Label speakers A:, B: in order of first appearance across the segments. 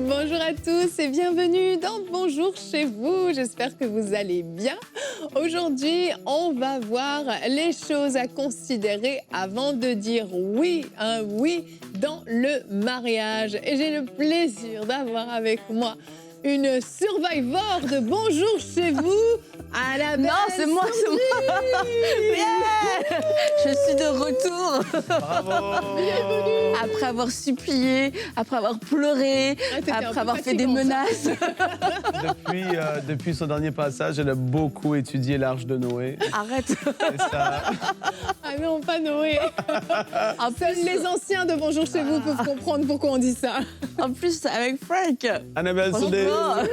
A: Bonjour à tous et bienvenue dans Bonjour chez vous. J'espère que vous allez bien. Aujourd'hui, on va voir les choses à considérer avant de dire oui, un oui dans le mariage. Et j'ai le plaisir d'avoir avec moi une survivor de Bonjour chez vous, Annabelle.
B: Non, c'est moi. Yeah. Je suis de retour.
C: Bravo.
A: Bienvenue.
B: Après avoir supplié, après avoir pleuré, après avoir fait des menaces.
C: Depuis son dernier passage, elle a beaucoup étudié l'Arche de Noé.
B: Arrête.
C: Et ça,
A: Ah non, pas Noé.
B: En
A: Seuls
B: plus,
A: les anciens de Bonjour chez vous peuvent comprendre pourquoi on dit ça.
B: en plus avec Frank.
C: Annabelle Soudé.
A: En plus,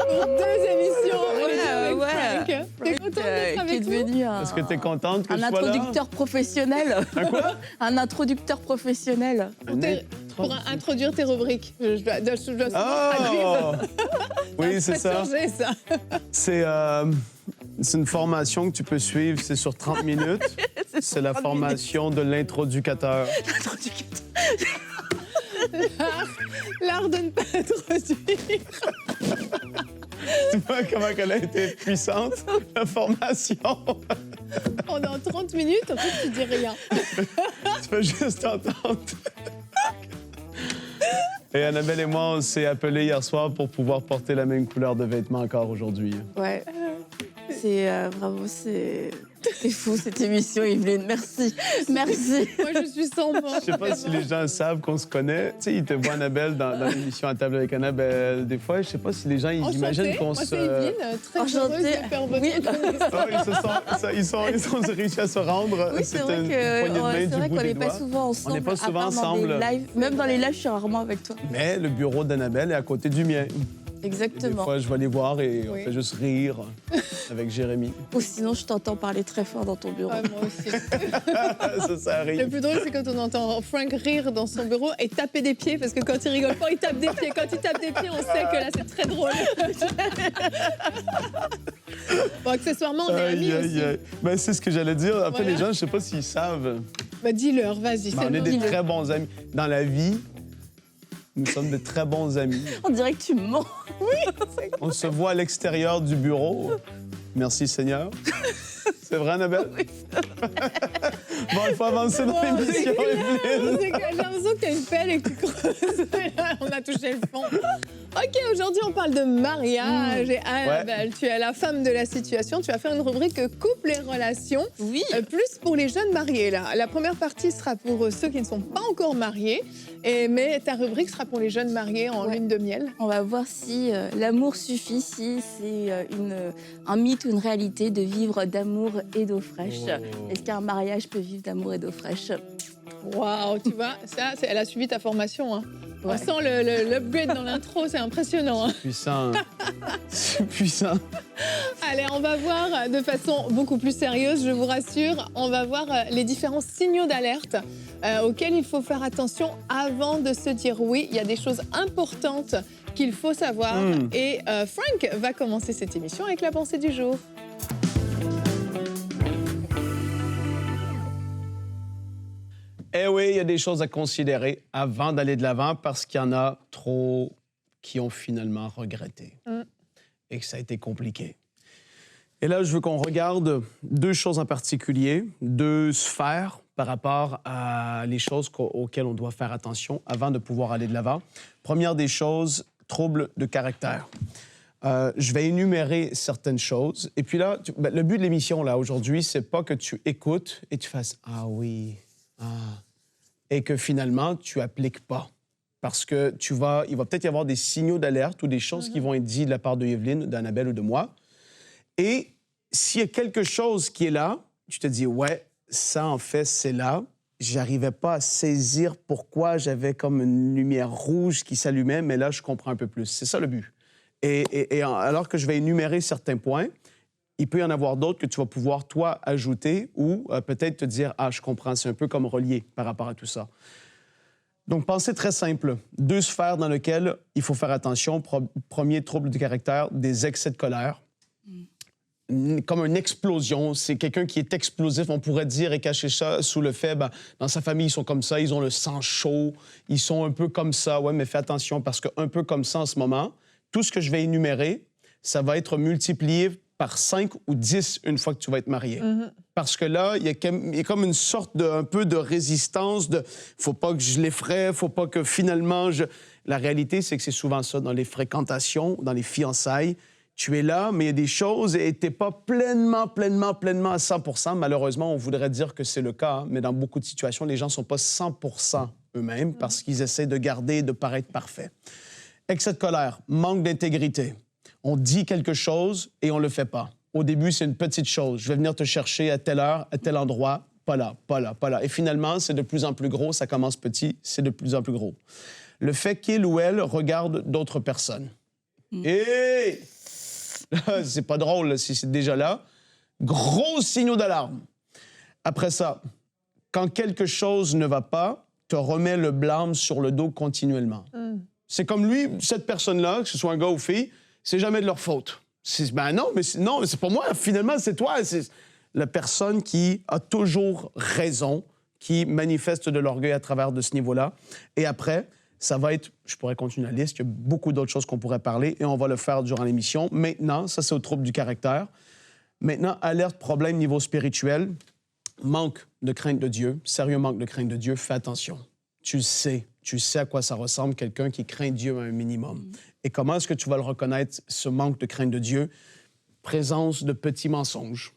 A: pour 2 émissions, on est avec
B: ouais.
A: Frank. T'es contente d'être
B: Qui est
A: avec nous?
B: devenu
C: Est-ce que tu es contente que
B: un
C: je sois là?
B: introducteur professionnel.
C: Un quoi?
B: Un introducteur professionnel.
A: Pour introduire tes rubriques. Je dois souvent traduire.
C: Oh! Oui, c'est ça.
A: Changer ça.
C: C'est une formation que tu peux suivre, c'est sur 30 minutes. C'est la formation de l'introducateur.
A: L'art de ne pas introduire.
C: Tu vois comment elle a été puissante, la formation?
A: Pendant 30 minutes, en fait, tu dis rien.
C: Tu peux juste entendre. Et Annabelle et moi, on s'est appelés hier soir pour pouvoir porter la même couleur de vêtements encore aujourd'hui.
B: Ouais. C'est vraiment, c'est fou cette émission, Evelyne. Merci. Merci.
A: Moi, je suis sans mot.
C: Je sais pas si les gens savent qu'on se connaît. Tu sais, ils te voient, Annabelle, dans l'émission À table avec Annabelle. Des fois, je sais pas si les gens, ils imaginent qu'on
A: Moi,
C: se...
A: c'est Evelyne, très
B: Enchantée.
A: heureuse de faire votre
B: Oui.
C: Oh, ils ont réussi à se rendre.
B: Oui, c'est vrai
C: une poignée de main du bout
B: qu'on
C: des
B: n'est pas
C: doigts.
B: souvent ensemble.
C: On n'est pas
B: à
C: souvent
B: part dans
C: ensemble.
B: des lives. Même dans les lives, je suis rarement avec toi.
C: Mais le bureau d'Annabelle est à côté du mien. Des
B: Exactement.
C: fois, je vais les voir et on
A: Oui.
C: fait juste rire avec Jérémy.
B: Ou sinon, je t'entends parler très fort dans ton bureau.
A: Ouais, moi aussi.
C: Ça arrive.
A: Le plus drôle, c'est quand on entend Frank rire dans son bureau et taper des pieds, parce que quand il rigole pas, il tape des pieds. Quand il tape des pieds, on sait que là, c'est très drôle. Bon, accessoirement, on est amis aussi.
C: Ben, c'est ce que j'allais dire. En fait,
A: Voilà.
C: les gens, je sais pas s'ils savent.
A: Bah, dis-leur, vas-y.
C: Ben,
A: c'est
C: on est
A: le
C: des
A: moment.
C: très bons amis. Dans la vie, nous sommes de très bons amis.
B: On dirait que tu mens.
C: On se voit à l'extérieur du bureau. Merci, Seigneur. C'est vrai, Annabelle?
B: Oui.
C: Bon, il faut avancer dans l'émission, Evelyne.
A: J'ai l'impression que tu as une pelle et que tu creuses. On a touché le fond. OK, aujourd'hui, on parle de mariage. Et Annabelle, tu es la femme de la situation. Tu vas faire une rubrique couple et relations.
B: Oui.
A: Plus pour les jeunes mariés, là. La première partie sera pour ceux qui ne sont pas encore mariés. Mais ta rubrique sera pour les jeunes mariés en
B: Ouais.
A: lune de miel.
B: On va voir si l'amour suffit, si c'est un mythe ou une réalité de vivre d'amour et d'eau fraîche.
C: Oh.
B: Est-ce qu'un mariage peut vivre d'amour et d'eau fraîche?
A: Waouh, tu vois, elle a suivi ta formation. Hein. On
B: Ouais.
A: sent l'upgrade dans l'intro, c'est impressionnant. Hein.
C: Puissant. C'est puissant.
A: Allez, on va voir de façon beaucoup plus sérieuse, je vous rassure. On va voir les différents signaux d'alerte auxquels il faut faire attention avant de se dire oui. Il y a des choses importantes qu'il faut savoir. Et Frank va commencer cette émission avec la pensée du jour.
C: Eh oui, il y a des choses à considérer avant d'aller de l'avant parce qu'il y en a trop qui ont finalement regretté et que ça a été compliqué. Et là, je veux qu'on regarde 2 choses en particulier, 2 sphères par rapport à les choses auxquelles on doit faire attention avant de pouvoir aller de l'avant. Première des choses, troubles de caractère. Je vais énumérer certaines choses. Et puis là, le but de l'émission, là, aujourd'hui, c'est pas que tu écoutes et tu fasses « Ah oui, ah », et que finalement, tu appliques pas. Parce que il va peut-être y avoir des signaux d'alerte ou des choses qui vont être dites de la part de Evelyne, d'Annabelle ou de moi. Et s'il y a quelque chose qui est là, tu te dis « Ouais, ça, en fait, c'est là. » J'arrivais pas à saisir pourquoi j'avais comme une lumière rouge qui s'allumait, mais là, je comprends un peu plus. C'est ça le but. Et alors que je vais énumérer certains points, il peut y en avoir d'autres que tu vas pouvoir, toi, ajouter ou peut-être te dire « Ah, je comprends, c'est un peu comme relié par rapport à tout ça. » Donc, pensez très simple. 2 sphères dans lesquelles il faut faire attention. Premier trouble du caractère, des excès de colère. comme une explosion. C'est quelqu'un qui est explosif, on pourrait dire, et cacher ça sous le fait, ben, dans sa famille, ils sont comme ça, ils ont le sang chaud, ils sont un peu comme ça. Ouais, mais fais attention, parce qu'un peu comme ça en ce moment, tout ce que je vais énumérer, ça va être multiplié par 5 ou 10 une fois que tu vas être marié. Parce que là, il y a comme une sorte un peu de résistance de « faut pas que je l'effraie, faut pas que finalement je... » La réalité, c'est que c'est souvent ça dans les fréquentations, dans les fiançailles. Tu es là, mais il y a des choses et tu n'es pas pleinement à 100 %. Malheureusement, on voudrait dire que c'est le cas, hein, mais dans beaucoup de situations, les gens ne sont pas 100 % eux-mêmes parce qu'ils essaient de garder, de paraître parfaits. Excès de colère, manque d'intégrité. On dit quelque chose et on ne le fait pas. Au début, c'est une petite chose. Je vais venir te chercher à telle heure, à tel endroit. Pas là, pas là, pas là. Et finalement, c'est de plus en plus gros. Ça commence petit, c'est de plus en plus gros. Le fait qu'il ou elle regarde d'autres personnes. Hé! C'est pas drôle là, si c'est déjà là. Gros signaux d'alarme. Après ça, quand quelque chose ne va pas, te remets le blâme sur le dos continuellement. C'est comme lui, cette personne-là, que ce soit un gars ou fille, c'est jamais de leur faute. Ben non, mais c'est pas moi. Finalement, c'est toi. C'est la personne qui a toujours raison, qui manifeste de l'orgueil à travers de ce niveau-là. Et après, ça va être... Je pourrais continuer la liste. Il y a beaucoup d'autres choses qu'on pourrait parler et on va le faire durant l'émission. Maintenant, ça, c'est au trouble du caractère. Maintenant, alerte, problème niveau spirituel. Manque de crainte de Dieu. Sérieux manque de crainte de Dieu. Fais attention. Tu sais à quoi ça ressemble, quelqu'un qui craint Dieu à un minimum. Et comment est-ce que tu vas le reconnaître, ce manque de crainte de Dieu? Présence de petits mensonges.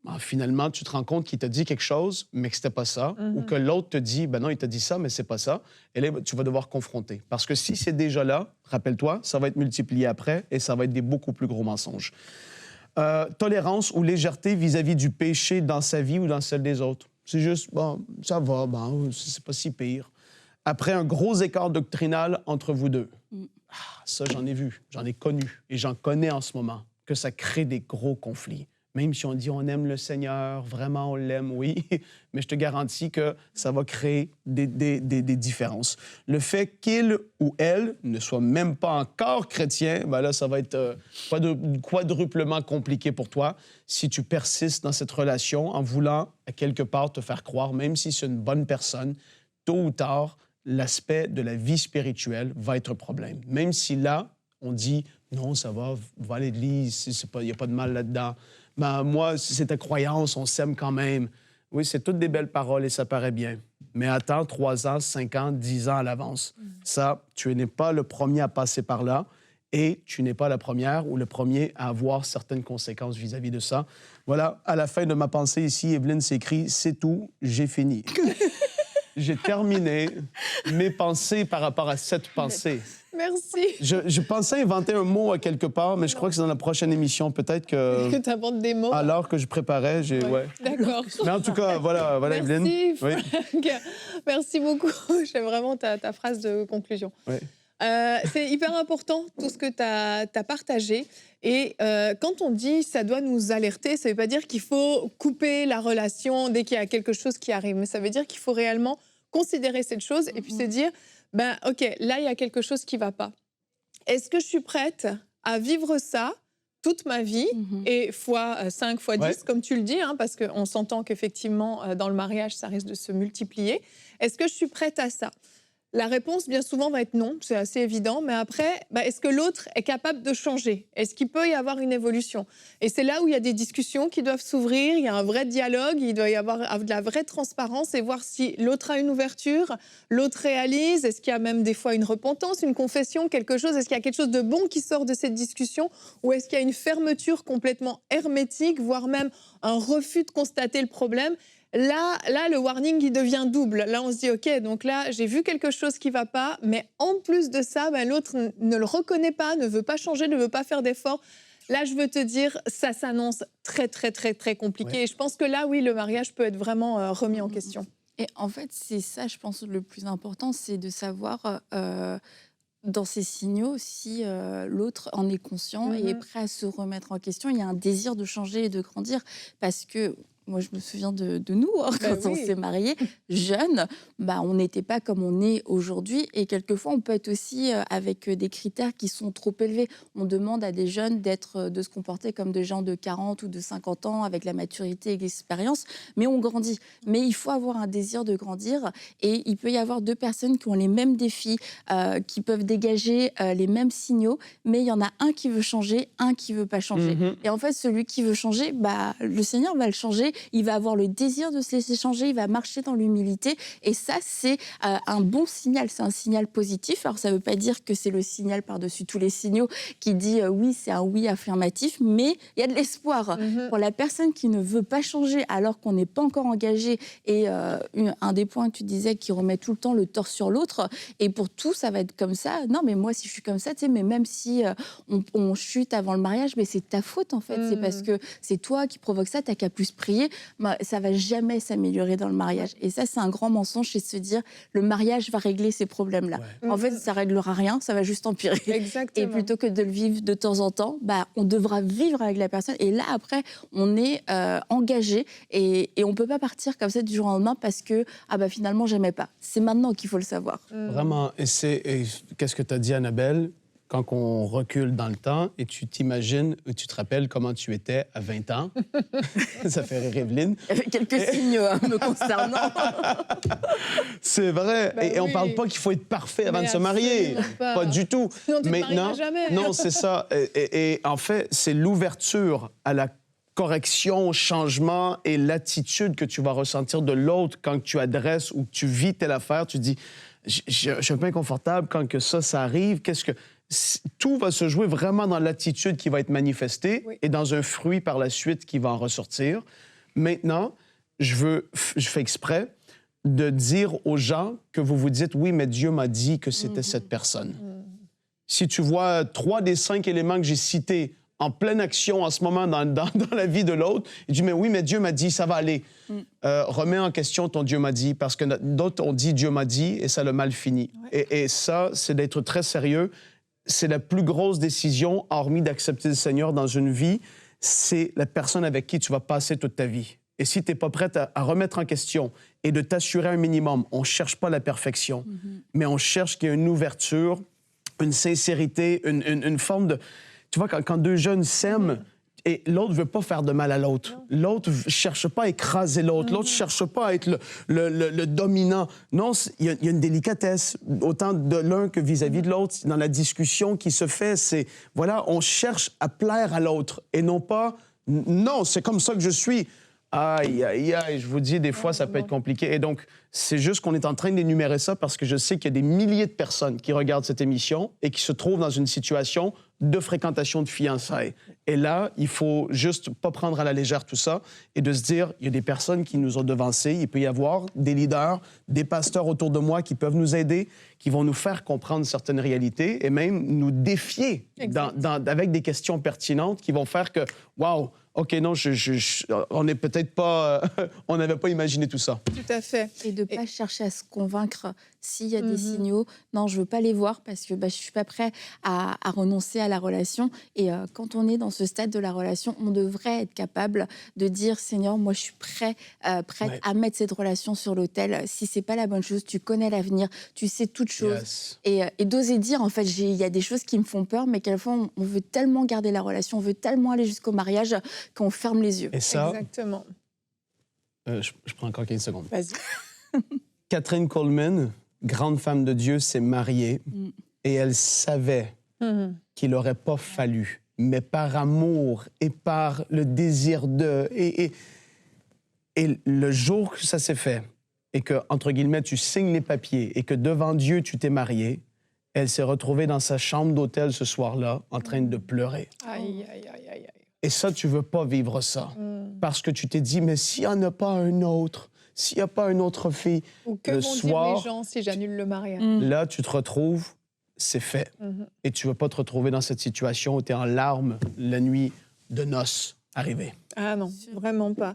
C: Alors, finalement, tu te rends compte qu'il t'a dit quelque chose, mais que c'était pas ça, ou que l'autre te dit, ben non, il t'a dit ça, mais c'est pas ça. Et là, tu vas devoir confronter. Parce que si c'est déjà là, rappelle-toi, ça va être multiplié après et ça va être des beaucoup plus gros mensonges. Tolérance ou légèreté vis-à-vis du péché dans sa vie ou dans celle des autres. C'est juste, bon, ça va, bon, c'est pas si pire. Après un gros écart doctrinal entre vous deux. Ça, j'en ai vu, j'en ai connu et j'en connais en ce moment, que ça crée des gros conflits. Même si on dit on aime le Seigneur, vraiment on l'aime, oui, mais je te garantis que ça va créer des différences. Le fait qu'il ou elle ne soit même pas encore chrétien, ben là, ça va être quadruplement compliqué pour toi si tu persistes dans cette relation en voulant, à quelque part, te faire croire, même si c'est une bonne personne, tôt ou tard, l'aspect de la vie spirituelle va être un problème. Même si là, on dit non, ça va à l'église, il n'y a pas de mal là-dedans. Ben, moi, si c'est ta croyance, on s'aime quand même. Oui, c'est toutes des belles paroles et ça paraît bien. Mais attends 3 ans, 5 ans, 10 ans à l'avance. Ça, tu n'es pas le premier à passer par là et tu n'es pas la première ou le premier à avoir certaines conséquences vis-à-vis de ça. Voilà, à la fin de ma pensée ici, Evelyne s'écrit « C'est tout, j'ai fini ». J'ai terminé mes pensées par rapport à cette pensée.
A: Merci.
C: Je pensais inventer un mot à quelque part, mais je crois que c'est dans la prochaine émission. Peut-être que...
A: Que tu inventes des mots.
C: Alors que je préparais, j'ai... Ouais.
A: D'accord.
C: Mais en tout cas, voilà Evelyne.
A: Merci,
C: Oui.
A: Franck. Merci beaucoup. J'aime vraiment ta phrase de conclusion.
C: Oui.
A: C'est hyper important, tout ce que tu as partagé. Et quand on dit ça doit nous alerter, ça ne veut pas dire qu'il faut couper la relation dès qu'il y a quelque chose qui arrive. Mais ça veut dire qu'il faut réellement considérer cette chose et puis se dire, ben, OK, là, il y a quelque chose qui ne va pas. Est-ce que je suis prête à vivre ça toute ma vie et fois 5, fois 10, comme tu le dis, hein, parce qu'on s'entend qu'effectivement, dans le mariage, ça risque de se multiplier. Est-ce que je suis prête à ça ? La réponse, bien souvent, va être non, c'est assez évident. Mais après, est-ce que l'autre est capable de changer ? Est-ce qu'il peut y avoir une évolution ? Et c'est là où il y a des discussions qui doivent s'ouvrir, il y a un vrai dialogue, il doit y avoir de la vraie transparence et voir si l'autre a une ouverture, l'autre réalise, est-ce qu'il y a même des fois une repentance, une confession, quelque chose, est-ce qu'il y a quelque chose de bon qui sort de cette discussion ou est-ce qu'il y a une fermeture complètement hermétique, voire même un refus de constater le problème ? Là, le warning, il devient double. Là, on se dit, OK, donc là, j'ai vu quelque chose qui ne va pas, mais en plus de ça, l'autre ne le reconnaît pas, ne veut pas changer, ne veut pas faire d'efforts. Là, je veux te dire, ça s'annonce très, très, très, très compliqué. Ouais. Et je pense que là, oui, le mariage peut être vraiment remis en question.
B: Et en fait, c'est ça, je pense, le plus important, c'est de savoir... dans ces signaux, si l'autre en est conscient et est prêt à se remettre en question, il y a un désir de changer et de grandir. Parce que moi, je me souviens de nous, hein,
A: Bah
B: quand on
A: oui.
B: s'est mariés, jeunes, on n'était pas comme on est aujourd'hui. Et quelquefois, on peut être aussi avec des critères qui sont trop élevés. On demande à des jeunes de se comporter comme des gens de 40 ou de 50 ans, avec la maturité et l'expérience. Mais on grandit. Mais il faut avoir un désir de grandir. Et il peut y avoir deux personnes qui ont les mêmes défis, qui peuvent dégager les mêmes signaux. Mais il y en a un qui veut changer, un qui ne veut pas changer. Et en fait, celui qui veut changer, le Seigneur va le changer. Il va avoir le désir de se laisser changer, il va marcher dans l'humilité. Et ça, c'est un bon signal, c'est un signal positif. Alors, ça ne veut pas dire que c'est le signal par-dessus tous les signaux qui dit oui, c'est un oui affirmatif, mais il y a de l'espoir. Pour la personne qui ne veut pas changer alors qu'on n'est pas encore engagé, et un des points que tu disais qui remet tout le temps le tort sur l'autre, et pour tout, ça va être comme ça. Non, mais moi, si je suis comme ça, tu sais, mais même si on chute avant le mariage, mais c'est ta faute, en fait. C'est parce que c'est toi qui provoque ça, t'as qu'à plus prier. Ça va jamais s'améliorer dans le mariage. Et ça, c'est un grand mensonge, c'est de se dire le mariage va régler ces problèmes-là.
C: Ouais.
B: En fait, ça réglera rien, ça va juste empirer.
A: Exactement.
B: Et plutôt que de le vivre de temps en temps, on devra vivre avec la personne. Et là, après, on est engagé et on peut pas partir comme ça du jour au lendemain parce que finalement, j'aimais pas. C'est maintenant qu'il faut le savoir.
C: Vraiment. Et qu'est-ce que tu as dit, Annabelle? Quand on recule dans le temps et tu t'imagines, tu te rappelles comment tu étais à 20 ans. Ça fait rire Evelyne.
B: Il y avait quelques signes me concernant.
C: C'est vrai.
A: Ben
C: et on
A: oui.
C: parle pas qu'il faut être parfait avant
A: Mais
C: de se marier.
A: absolument pas.
C: Du tout.
A: Sinon, tu te
C: Maintenant,
A: marieras jamais.
C: non, c'est ça. Et en fait, c'est l'ouverture à la correction, au changement et l'attitude que tu vas ressentir de l'autre quand tu adresses ou que tu vis telle affaire. Tu dis, je suis un peu inconfortable quand que ça arrive. Tout va se jouer vraiment dans l'attitude qui va être manifestée et dans un fruit par la suite qui va en ressortir. Maintenant, je fais exprès de dire aux gens que vous vous dites, oui, mais Dieu m'a dit que c'était cette personne. Si tu vois 3 des 5 éléments que j'ai cités en pleine action en ce moment dans la vie de l'autre, il dit, mais oui, mais Dieu m'a dit, ça va aller. Remets en question ton Dieu m'a dit, parce que d'autres ont dit Dieu m'a dit et ça l'a mal fini. Ouais. Et ça, c'est d'être très sérieux. C'est la plus grosse décision, hormis d'accepter le Seigneur dans une vie, c'est la personne avec qui tu vas passer toute ta vie. Et si tu n'es pas prête à remettre en question et de t'assurer un minimum, on ne cherche pas la perfection, mais on cherche qu'il y ait une ouverture, une sincérité, une forme de... Tu vois, quand deux jeunes s'aiment, et l'autre ne veut pas faire de mal à l'autre. L'autre ne cherche pas à écraser l'autre. L'autre ne cherche pas à être le dominant. Non, il y a une délicatesse, autant de l'un que vis-à-vis de l'autre. Dans la discussion qui se fait, c'est, voilà, on cherche à plaire à l'autre et non pas, non, c'est comme ça que je suis. Aïe, aïe, aïe, je vous dis, des fois, ça peut être compliqué. Et donc, c'est juste qu'on est en train d'énumérer ça parce que je sais qu'il y a des milliers de personnes qui regardent cette émission et qui se trouvent dans une situation de fréquentation de fiançailles. Et là, il faut juste pas prendre à la légère tout ça et de se dire, il y a des personnes qui nous ont devancés, il peut y avoir des leaders, des pasteurs autour de moi qui peuvent nous aider, qui vont nous faire comprendre certaines réalités et même nous défier avec des questions pertinentes qui vont faire que, waouh, OK, non, on n'est peut-être pas... on n'avait pas imaginé tout ça.
A: Tout à fait.
B: Et de ne pas chercher à se convaincre s'il y a des signaux. Non, je ne veux pas les voir parce que je ne suis pas prêt à renoncer à la relation. Et quand on est dans ce stade de la relation, on devrait être capable de dire, Seigneur, moi, je suis prête à mettre cette relation sur l'autel. Si ce n'est pas la bonne chose, tu connais l'avenir, tu sais toutes choses. Yes. Et d'oser dire, en fait, il y a des choses qui me font peur, mais quelquefois, on veut tellement garder la relation, on veut tellement aller jusqu'au mariage qu'on ferme les yeux.
C: Et ça,
A: exactement.
C: Je prends encore 15 secondes.
A: Vas-y.
C: Catherine Coleman, grande femme de Dieu, s'est mariée et elle savait qu'il n'aurait pas fallu, mais par amour et par le désir de... Et le jour que ça s'est fait et que, entre guillemets, tu signes les papiers et que devant Dieu, tu t'es mariée, elle s'est retrouvée dans sa chambre d'hôtel ce soir-là en train de pleurer.
A: Aïe, aïe, aïe, aïe.
C: Et ça, tu veux pas vivre ça. Parce que tu t'es dit, mais s'il n'y en a pas un autre, s'il n'y a pas une autre fille,
A: ou que
C: le
A: vont
C: soir,
A: dire les gens si j'annule le mariage?
C: Là, tu te retrouves, c'est fait. Et tu veux pas te retrouver dans cette situation où tu es en larmes la nuit de noces arrivée.
A: Ah non, vraiment pas.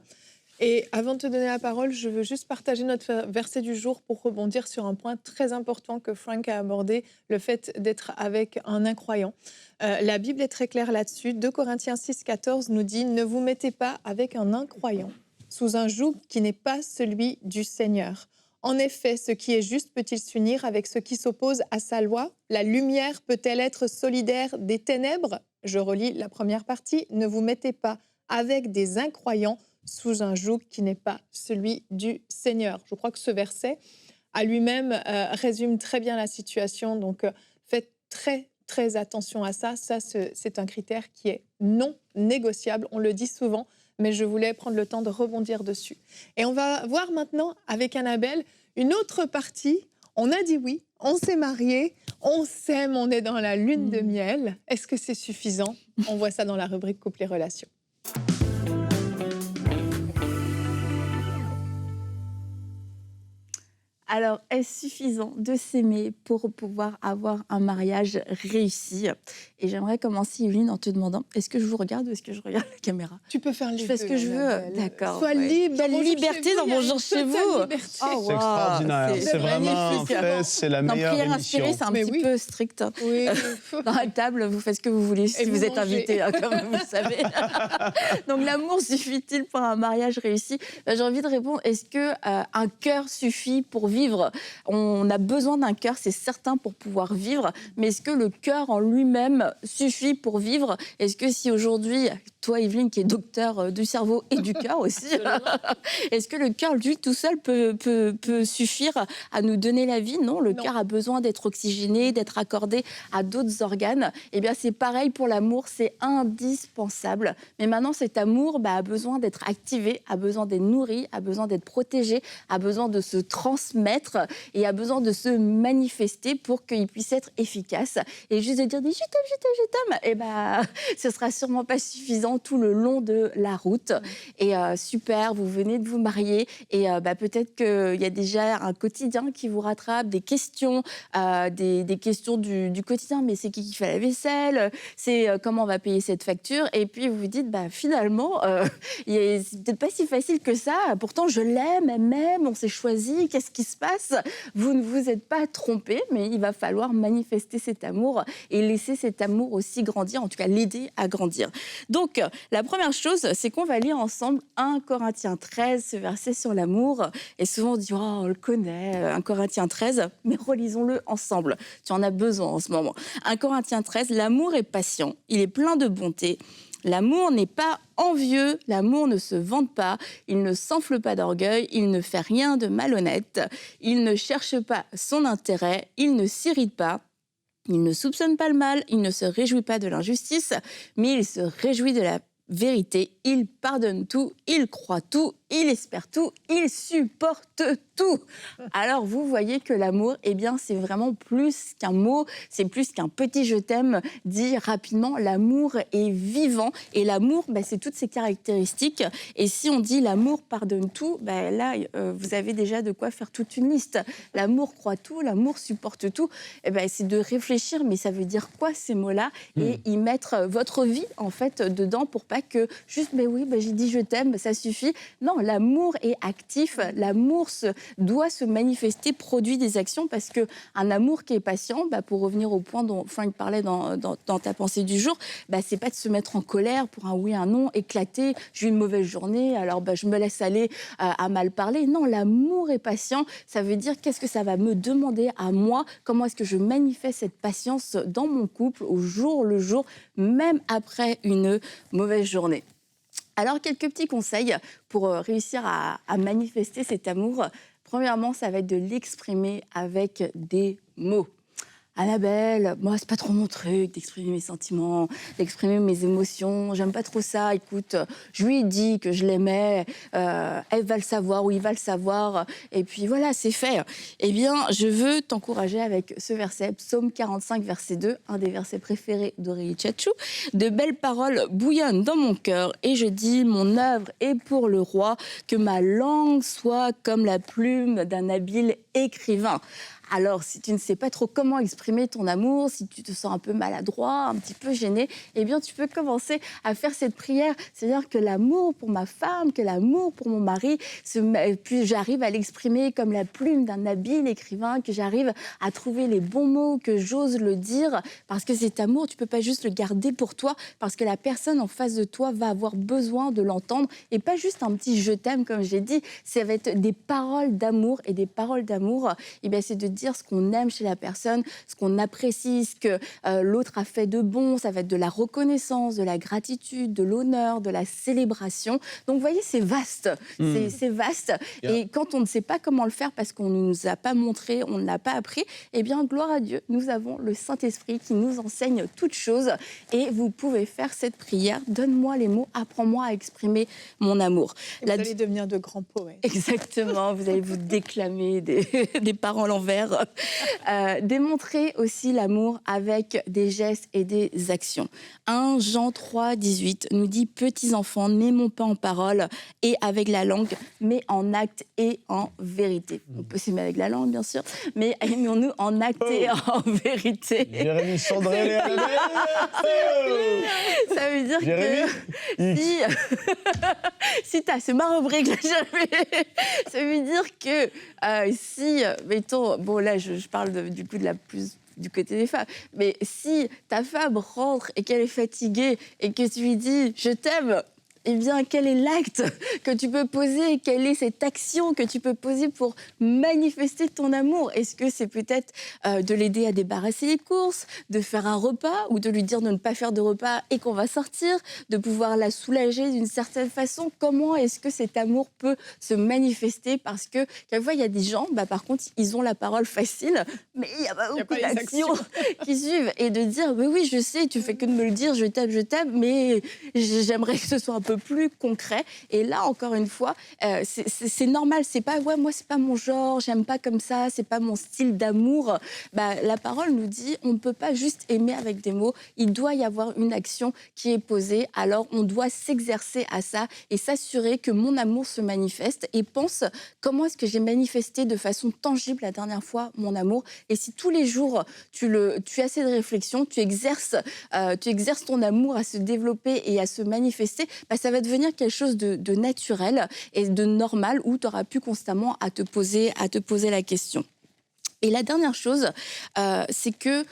A: Et avant de te donner la parole, je veux juste partager notre verset du jour pour rebondir sur un point très important que Frank a abordé, le fait d'être avec un incroyant. La Bible est très claire là-dessus. 2 Corinthiens 6, 14 nous dit « Ne vous mettez pas avec un incroyant. sous un joug qui n'est pas celui du Seigneur. En effet, ce qui est juste peut-il s'unir avec ce qui s'oppose à sa loi? La lumière peut-elle être solidaire des ténèbres? Je relis la première partie. Ne vous mettez pas avec des incroyants sous un joug qui n'est pas celui du Seigneur. Je crois que ce verset, à lui-même, résume très bien la situation. Donc, faites très attention à ça. Ça, c'est un critère qui est non négociable. On le dit souvent, mais je voulais prendre le temps de rebondir dessus. Et on va voir maintenant avec Annabelle une autre partie. On a dit oui, on s'est mariés, on s'aime, on est dans la lune de miel. Est-ce que c'est suffisant? On voit ça dans la rubrique Couple et relations.
B: Alors, est-ce suffisant de s'aimer pour pouvoir avoir un mariage réussi? Et j'aimerais commencer, Yveline, en te demandant, est-ce que je vous regarde ou est-ce que je regarde la caméra?
A: Tu peux faire les deux.
B: Je fais ce que je veux. D'accord.
A: Sois libre.
B: Quelle liberté dans Bonjour chez vous.
A: Oh,
C: C'est extraordinaire. C'est vraiment, en fait, c'est la meilleure
B: prière
C: émission.
B: inspirée, c'est un petit peu strict.
A: Oui.
B: Dans la table, vous faites ce que vous voulez si
A: Et
B: vous
A: vous
B: êtes
A: mangez.
B: invité, comme vous le savez. Donc, l'amour suffit-il pour un mariage réussi? J'ai envie de répondre, est-ce qu'un cœur suffit pour vivre? On a besoin d'un cœur, c'est certain, pour pouvoir vivre. Mais est-ce que le cœur en lui-même suffit pour vivre? Est-ce que si aujourd'hui, toi, Yveline, qui est docteur du cerveau et du cœur aussi, est-ce que le cœur, lui, tout seul, peut suffire à nous donner la vie? Non, le cœur a besoin d'être oxygéné, d'être accordé à d'autres organes. Eh bien, c'est pareil pour l'amour, c'est indispensable. Mais maintenant, cet amour a besoin d'être activé, a besoin d'être nourri, a besoin d'être protégé, a besoin de se transmettre et a besoin de se manifester pour qu'il puisse être efficace. Et juste de dire « je t'aime », eh ben, ce sera sûrement pas suffisant tout le long de la route. Et super, vous venez de vous marier et peut-être qu'il y a déjà un quotidien qui vous rattrape, des questions, des questions du quotidien. Mais c'est qui fait la vaisselle? C'est comment on va payer cette facture? Et puis vous vous dites, finalement, c'est peut-être pas si facile que ça. Pourtant, je l'aime, elle m'aime, on s'est choisi. Qu'est-ce qui se passe? Vous ne vous êtes pas trompé, mais il va falloir manifester cet amour et laisser cet amour aussi grandir, en tout cas l'aider à grandir. Donc, la première chose, c'est qu'on va lire ensemble 1 Corinthiens 13, ce verset sur l'amour. Et souvent, on dit, oh, on le connaît, 1 Corinthiens 13, mais relisons-le ensemble. Tu en as besoin en ce moment. 1 Corinthiens 13, l'amour est patient, il est plein de bonté. L'amour n'est pas envieux, l'amour ne se vante pas, il ne s'enfle pas d'orgueil, il ne fait rien de malhonnête, il ne cherche pas son intérêt, il ne s'irrite pas, il ne soupçonne pas le mal, il ne se réjouit pas de l'injustice, mais il se réjouit de la vérité, il pardonne tout, il croit tout, il espère tout, il supporte tout. Alors vous voyez que l'amour, c'est vraiment plus qu'un mot, c'est plus qu'un petit je t'aime dit rapidement. L'amour est vivant et l'amour, c'est toutes ces caractéristiques. Et si on dit l'amour pardonne tout, là vous avez déjà de quoi faire toute une liste. L'amour croit tout, l'amour supporte tout. C'est de réfléchir, mais ça veut dire quoi ces mots-là? Et y mettre votre vie en fait dedans pour pas que juste j'ai dit je t'aime, ça suffit. Non, l'amour est actif, l'amour doit se manifester, produit des actions, parce qu'un amour qui est patient, pour revenir au point dont Frank parlait dans ta pensée du jour, c'est pas de se mettre en colère pour un oui, un non, éclater, j'ai eu une mauvaise journée, alors je me laisse aller à mal parler. Non, l'amour est patient, ça veut dire qu'est-ce que ça va me demander à moi, comment est-ce que je manifeste cette patience dans mon couple au jour le jour, même après une mauvaise journée. Alors, quelques petits conseils pour réussir à manifester cet amour. Premièrement, ça va être de l'exprimer avec des mots. Annabelle, moi, c'est pas trop mon truc d'exprimer mes sentiments, d'exprimer mes émotions. J'aime pas trop ça. Écoute, je lui ai dit que je l'aimais. Elle va le savoir ou il va le savoir. Et puis voilà, c'est fait. Eh bien, je veux t'encourager avec ce verset, Psaume 45, verset 2, un des versets préférés d'Aurélie Tchatchou. De belles paroles bouillonnent dans mon cœur et je dis, mon œuvre est pour le roi, que ma langue soit comme la plume d'un habile écrivain. Alors, si tu ne sais pas trop comment exprimer ton amour, si tu te sens un peu maladroit, un petit peu gêné, eh bien, tu peux commencer à faire cette prière. C'est-à-dire que l'amour pour ma femme, que l'amour pour mon mari, puis j'arrive à l'exprimer comme la plume d'un habile écrivain, que j'arrive à trouver les bons mots, que j'ose le dire, parce que cet amour, tu ne peux pas juste le garder pour toi, parce que la personne en face de toi va avoir besoin de l'entendre, et pas juste un petit « je t'aime », comme j'ai dit, ça va être des paroles d'amour, et des paroles d'amour, eh bien, c'est de dire ce qu'on aime chez la personne, ce qu'on apprécie, ce que l'autre a fait de bon, ça va être de la reconnaissance, de la gratitude, de l'honneur, de la célébration. Donc, vous voyez, c'est vaste, c'est vaste.
C: Yeah.
B: Et quand on ne sait pas comment le faire parce qu'on ne nous a pas montré, on ne l'a pas appris, eh bien, gloire à Dieu, nous avons le Saint-Esprit qui nous enseigne toutes choses. Et vous pouvez faire cette prière. Donne-moi les mots, apprends-moi à exprimer mon amour.
A: Vous allez devenir de grands poètes.
B: Exactement, vous allez vous déclamer des paroles en vers. Démontrez aussi l'amour avec des gestes et des actions. 1 Jean 3, 18 nous dit « Petits enfants, n'aimons pas en parole et avec la langue, mais en acte et en vérité. » On peut s'aimer avec la langue, bien sûr, mais aimons-nous en acte et en vérité.
C: Jérémy Sandré,
B: Ça veut dire
C: Jérémy,
B: que si t'as ce marobrique là, ça veut dire que si, mettons, bon là je parle du coup de la plus du côté des femmes, mais si ta femme rentre et qu'elle est fatiguée et que tu lui dis je t'aime, eh bien, quel est l'acte que tu peux poser? Quelle est cette action que tu peux poser pour manifester ton amour? Est-ce que c'est peut-être de l'aider à débarrasser les courses, de faire un repas ou de lui dire de ne pas faire de repas et qu'on va sortir, de pouvoir la soulager d'une certaine façon? Comment est-ce que cet amour peut se manifester? Parce que quelquefois, il y a des gens, par contre, ils ont la parole facile, mais il n'y a pas beaucoup d'actions qui suivent. Et de dire, oui, je sais, tu fais que de me le dire, je t'aime, mais j'aimerais que ce soit un peu plus concret. Et là, encore une fois, c'est normal. C'est pas, moi, c'est pas mon genre, j'aime pas comme ça, c'est pas mon style d'amour. La parole nous dit, on ne peut pas juste aimer avec des mots. Il doit y avoir une action qui est posée. Alors, on doit s'exercer à ça et s'assurer que mon amour se manifeste. Et pense, comment est-ce que j'ai manifesté de façon tangible la dernière fois mon amour? Et si tous les jours, tu as cette réflexion, tu exerces ton amour à se développer et à se manifester, ça va devenir quelque chose de naturel et de normal où tu auras plus constamment à te poser la question. Et la dernière chose, c'est que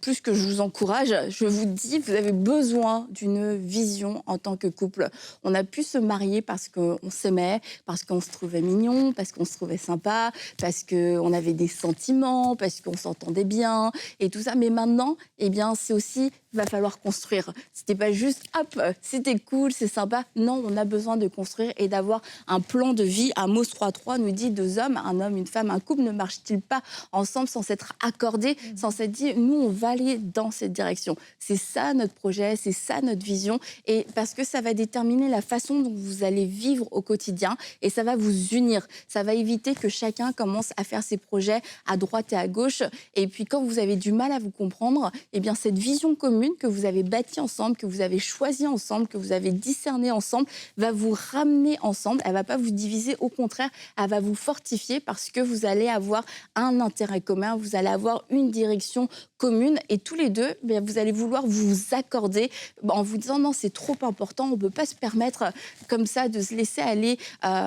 B: plus que je vous encourage, je vous dis, vous avez besoin d'une vision en tant que couple. On a pu se marier parce qu'on s'aimait, parce qu'on se trouvait mignon, parce qu'on se trouvait sympa, parce qu'on avait des sentiments, parce qu'on s'entendait bien et tout ça. Mais maintenant, eh bien, c'est aussi, il va falloir construire. C'était pas juste, hop, c'était cool, c'est sympa. Non, on a besoin de construire et d'avoir un plan de vie. Amos 3.3 nous dit, 2 hommes, un homme, une femme, un couple, ne marchent-ils pas ensemble sans s'être accordés, sans s'être dit, nous, on va aller dans cette direction. C'est ça notre projet, c'est ça notre vision. Et parce que ça va déterminer la façon dont vous allez vivre au quotidien et ça va vous unir. Ça va éviter que chacun commence à faire ses projets à droite et à gauche. Et puis, quand vous avez du mal à vous comprendre, eh bien, cette vision commune que vous avez bâtie ensemble, que vous avez choisie ensemble, que vous avez discernée ensemble, va vous ramener ensemble. Elle ne va pas vous diviser, au contraire, elle va vous fortifier parce que vous allez avoir un intérêt commun, vous allez avoir une direction commune et tous les deux, bien, vous allez vouloir vous accorder en vous disant non, c'est trop important, on ne peut pas se permettre comme ça de se laisser aller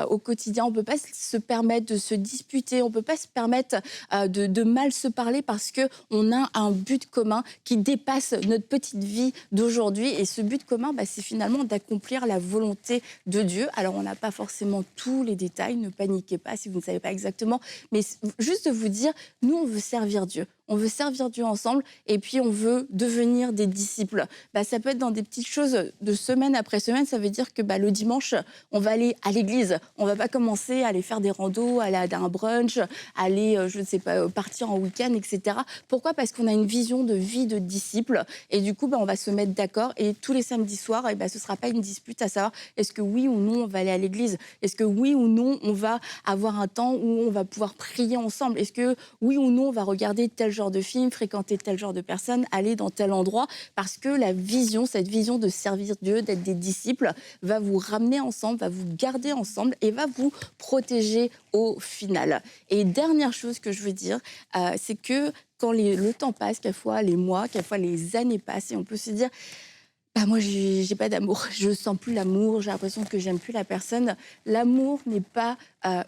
B: au quotidien, on ne peut pas se permettre de se disputer, on ne peut pas se permettre de mal se parler parce qu'on a un but commun qui dépasse notre petite vie d'aujourd'hui et ce but commun, c'est finalement d'accomplir la volonté de Dieu. Alors on n'a pas forcément tous les détails, ne paniquez pas si vous ne savez pas exactement, mais juste de vous dire, nous on veut servir Dieu. On veut servir Dieu ensemble et puis on veut devenir des disciples. Ça peut être dans des petites choses de semaine après semaine. Ça veut dire que le dimanche, on va aller à l'église. On ne va pas commencer à aller faire des randos, aller à un brunch, aller, je ne sais pas, partir en week-end, etc. Pourquoi? Parce qu'on a une vision de vie de disciples. Et du coup, on va se mettre d'accord. Et tous les samedis soirs, ce ne sera pas une dispute à savoir est-ce que oui ou non on va aller à l'église? Est-ce que oui ou non on va avoir un temps où on va pouvoir prier ensemble? Est-ce que oui ou non on va regarder tel genre de film, fréquenter t'es tel genre de personne, allez dans tel endroit, parce que cette vision de servir Dieu, d'être des disciples, va vous ramener ensemble, va vous garder ensemble et va vous protéger au final. Et dernière chose que je veux dire, c'est que quand le temps passe, quelquefois les mois, quelquefois les années passent, et on peut se dire, bah moi, j'ai pas d'amour, je sens plus l'amour, j'ai l'impression que j'aime plus la personne. L'amour n'est pas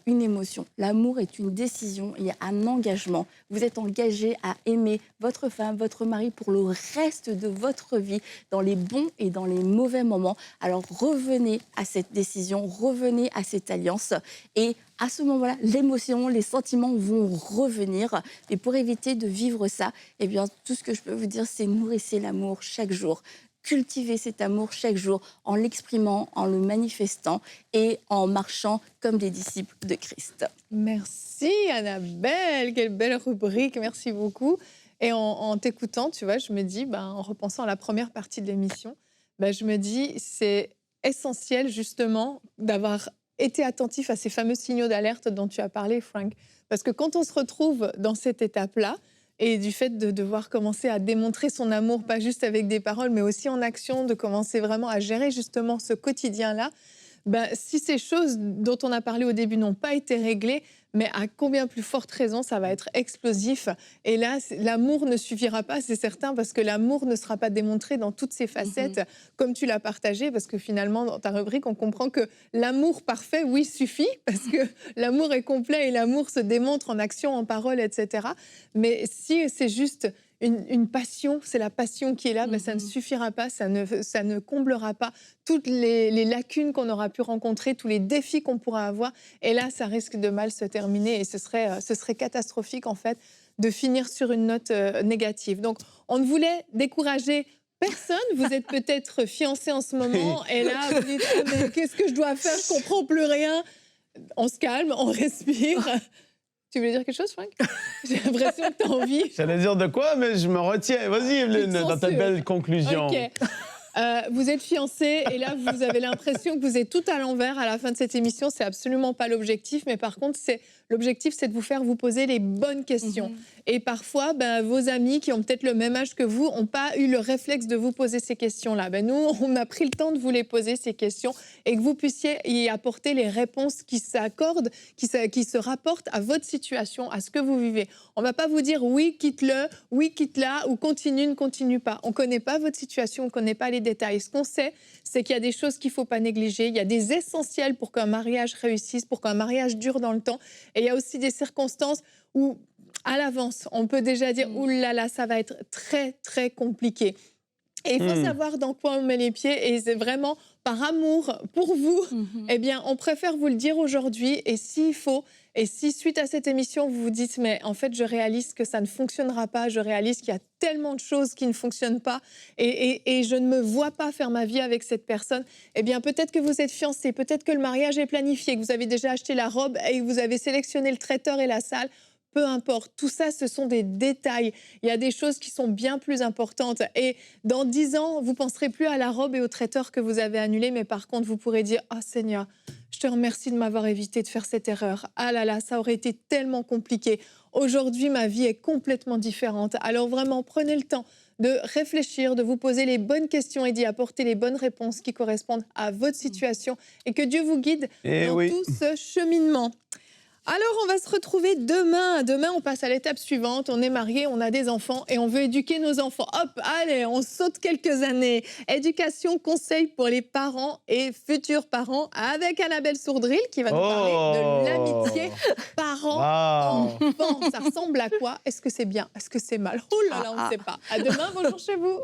B: une émotion. L'amour est une décision, il y a un engagement. Vous êtes engagé à aimer votre femme, votre mari pour le reste de votre vie, dans les bons et dans les mauvais moments. Alors revenez à cette décision, revenez à cette alliance, et à ce moment-là, l'émotion, les sentiments vont revenir. Et pour éviter de vivre ça, eh bien, tout ce que je peux vous dire, c'est nourrissez l'amour chaque jour. Cultiver cet amour chaque jour en l'exprimant, en le manifestant et en marchant comme des disciples de Christ.
A: Merci Annabelle, quelle belle rubrique, merci beaucoup. Et en t'écoutant, tu vois, je me dis, en repensant à la première partie de l'émission, je me dis, c'est essentiel justement d'avoir été attentif à ces fameux signaux d'alerte dont tu as parlé, Frank. Parce que quand on se retrouve dans cette étape-là, et du fait de devoir commencer à démontrer son amour, pas juste avec des paroles, mais aussi en action, de commencer vraiment à gérer justement ce quotidien-là, si ces choses dont on a parlé au début n'ont pas été réglées, mais à combien plus forte raison, ça va être explosif. Et là, l'amour ne suffira pas, c'est certain, parce que l'amour ne sera pas démontré dans toutes ses facettes, comme tu l'as partagé, parce que finalement, dans ta rubrique, on comprend que l'amour parfait, oui, suffit, parce que l'amour est complet et l'amour se démontre en action, en parole, etc. Mais si c'est juste une passion, c'est la passion qui est là, ça ne suffira pas, ça ne comblera pas toutes les lacunes qu'on aura pu rencontrer, tous les défis qu'on pourra avoir. Et là, ça risque de mal se terminer et ce serait catastrophique, en fait, de finir sur une note négative. Donc, on ne voulait décourager personne. Vous êtes peut-être fiancés en ce moment et là, vous dites « mais qu'est-ce que je dois faire? Je ne comprends plus rien ». On se calme, on respire. Tu voulais dire quelque chose, Frank? J'ai l'impression que tu as envie.
C: J'allais dire de quoi, mais je me retiens. Vas-y, Evelyne, dans ta belle conclusion.
A: OK. Vous êtes fiancés et là, vous avez l'impression que vous êtes tout à l'envers à la fin de cette émission. C'est absolument pas l'objectif, mais par contre, l'objectif, c'est de vous faire vous poser les bonnes questions. Et parfois, vos amis qui ont peut-être le même âge que vous n'ont pas eu le réflexe de vous poser ces questions-là. Nous, on a pris le temps de vous les poser, ces questions, et que vous puissiez y apporter les réponses qui s'accordent, qui se rapportent à votre situation, à ce que vous vivez. On ne va pas vous dire « oui, quitte-le »,« oui, quitte-la » ou « continue, ne continue pas ». On ne connaît pas votre situation, on ne connaît pas les détails. Ce qu'on sait, c'est qu'il y a des choses qu'il ne faut pas négliger. Il y a des essentiels pour qu'un mariage réussisse, pour qu'un mariage dure dans le temps. Et il y a aussi des circonstances où, à l'avance, on peut déjà dire « ouh là là, ça va être très, très compliqué ». Et il faut savoir dans quoi on met les pieds. Et c'est vraiment par amour pour vous, eh bien, on préfère vous le dire aujourd'hui. Et s'il faut, et si suite à cette émission, vous vous dites « mais en fait, je réalise que ça ne fonctionnera pas, je réalise qu'il y a tellement de choses qui ne fonctionnent pas et je ne me vois pas faire ma vie avec cette personne », eh bien, peut-être que vous êtes fiancés, peut-être que le mariage est planifié, que vous avez déjà acheté la robe et que vous avez sélectionné le traiteur et la salle. Peu importe, tout ça, ce sont des détails. Il y a des choses qui sont bien plus importantes. Et dans 10 ans, vous ne penserez plus à la robe et au traiteur que vous avez annulé, mais par contre, vous pourrez dire « Ah Seigneur, je te remercie de m'avoir évité de faire cette erreur. Ah là là, ça aurait été tellement compliqué. Aujourd'hui, ma vie est complètement différente. » Alors vraiment, prenez le temps de réfléchir, de vous poser les bonnes questions et d'y apporter les bonnes réponses qui correspondent à votre situation et que Dieu vous guide dans tout ce cheminement. Alors, on va se retrouver demain. Demain, on passe à l'étape suivante. On est mariés, on a des enfants et on veut éduquer nos enfants. Hop, allez, on saute quelques années. Éducation, conseil pour les parents et futurs parents avec Annabelle Sourdril qui va nous parler de l'amitié parents-enfants. Ça ressemble à quoi? Est-ce que c'est bien? Est-ce que c'est mal? Oh là là, on ne sait pas. À demain, bonjour chez vous.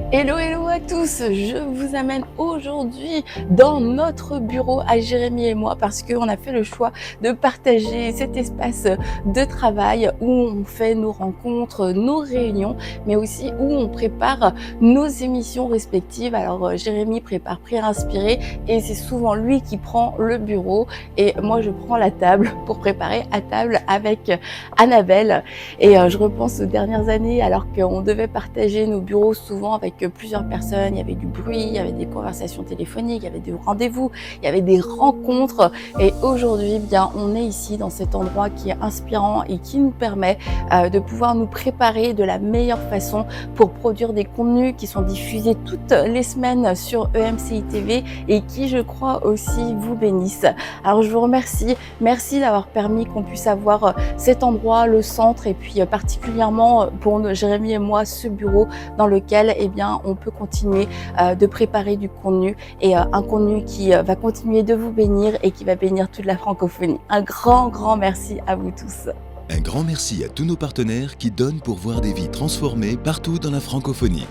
B: Hello, hello à tous, je vous amène aujourd'hui dans notre bureau à Jérémy et moi parce qu'on a fait le choix de partager cet espace de travail où on fait nos rencontres, nos réunions, mais aussi où on prépare nos émissions respectives. Alors Jérémy prépare Prière Inspirée et c'est souvent lui qui prend le bureau et moi je prends la table pour préparer à table avec Annabelle. Et je repense aux dernières années alors qu'on devait partager nos bureaux souvent avec avec plusieurs personnes, il y avait du bruit, il y avait des conversations téléphoniques, il y avait des rendez-vous, il y avait des rencontres. Et aujourd'hui, bien, on est ici dans cet endroit qui est inspirant et qui nous permet de pouvoir nous préparer de la meilleure façon pour produire des contenus qui sont diffusés toutes les semaines sur EMCI TV et qui, je crois, aussi vous bénissent. Alors, je vous remercie. Merci d'avoir permis qu'on puisse avoir cet endroit, le centre, et puis particulièrement pour Jérémy et moi, ce bureau dans lequel eh bien, on peut continuer de préparer du contenu et un contenu qui va continuer de vous bénir et qui va bénir toute la francophonie. Un grand merci à vous tous.
D: Un grand merci à tous nos partenaires qui donnent pour voir des vies transformées partout dans la francophonie.